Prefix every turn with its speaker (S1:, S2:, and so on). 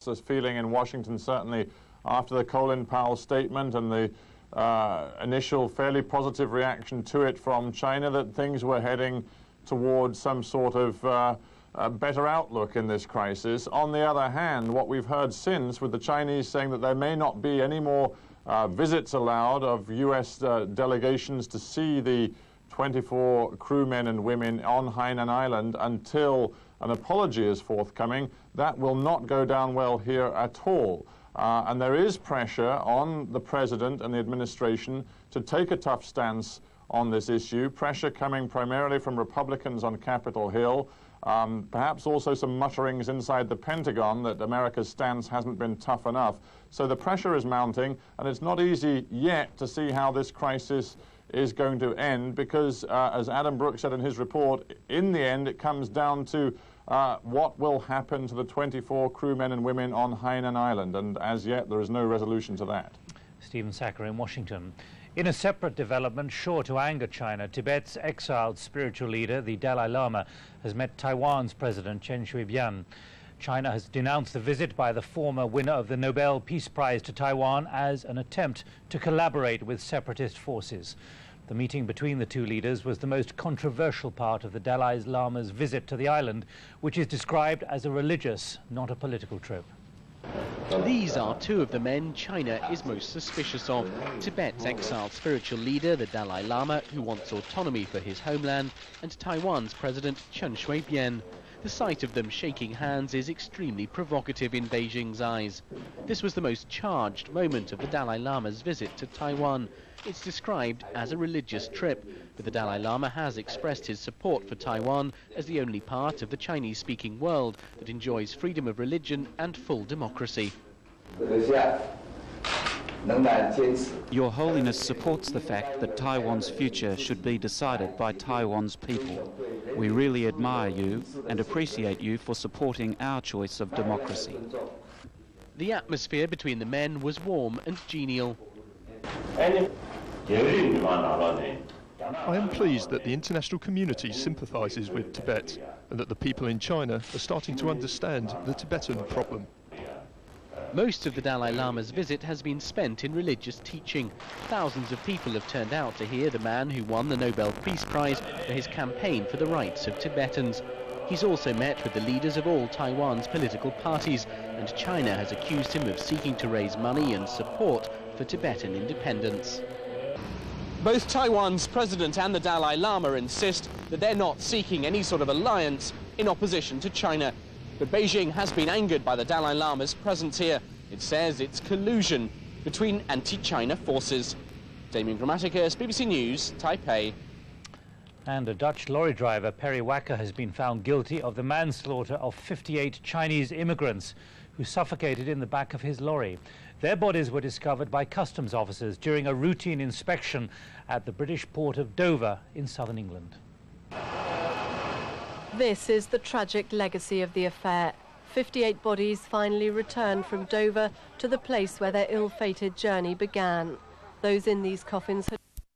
S1: a feeling in Washington, certainly after the Colin Powell statement and the initial fairly positive reaction to it from China, that things were heading towards some sort of a better outlook in this crisis. On the other hand, what we've heard since, with the Chinese saying that there may not be any more visits allowed of U.S. delegations to see the 24 crewmen and women on Hainan Island until an apology is forthcoming, that will not go down well here at all. And there is pressure on the President and the administration to take a tough stance on this issue, pressure coming primarily from Republicans on Capitol Hill, perhaps also some mutterings inside the Pentagon that America's stance hasn't been tough enough. So the pressure is mounting, and it's not easy yet to see how this crisis is going to end, because, as Adam Brooks said in his report, in the end it comes down to what will happen to the 24 crewmen and women on Hainan Island, and as yet there is no resolution to that. Stephen Sacker in Washington. In a separate development sure to anger China, Tibet's exiled spiritual leader, the Dalai Lama, has met Taiwan's President Chen Shui-bian. China has denounced the visit by the former winner of the Nobel Peace Prize to Taiwan as an attempt to collaborate with separatist forces. The meeting between the two leaders was the most controversial part of the Dalai Lama's visit to the island, which is described as a religious, not a political trip.
S2: These are two of the men China is most suspicious of. Tibet's exiled spiritual leader, the Dalai Lama, who wants autonomy for his homeland, and Taiwan's President Chen Shui-bian. The sight of them shaking hands is extremely provocative in Beijing's eyes. This was the most charged moment of the Dalai Lama's visit to Taiwan. It's described as a religious trip, but the Dalai Lama has expressed his support for Taiwan as the only part of the Chinese-speaking world that enjoys freedom of religion and full democracy.
S3: Your Holiness supports the fact that Taiwan's future should be decided by Taiwan's people. We really admire you and appreciate you for supporting our choice of democracy.
S2: The atmosphere between the men was warm and genial.
S4: I am pleased that the international community sympathises with Tibet and that the people in China are starting to understand the Tibetan problem.
S2: Most of the Dalai Lama's visit has been spent in religious teaching. Thousands of people have turned out to hear the man who won the Nobel Peace Prize for his campaign for the rights of Tibetans. He's also met with the leaders of all Taiwan's political parties, and China has accused him of seeking to raise money and support for Tibetan independence. Both Taiwan's president and the Dalai Lama insist that they're not seeking any sort of alliance in opposition to China. But Beijing has been angered by the Dalai Lama's presence here. It says it's collusion between anti-China forces. Damien Grammaticus, BBC News, Taipei.
S5: And a Dutch lorry driver, Perry Wacker, has been found guilty of the manslaughter of 58 Chinese immigrants who suffocated in the back of his lorry. Their bodies were discovered by customs officers during a routine inspection at the British port of Dover in southern England.
S6: This is the tragic legacy of the affair. 58 bodies finally returned from Dover to the place where their ill-fated journey began. Those in these coffins had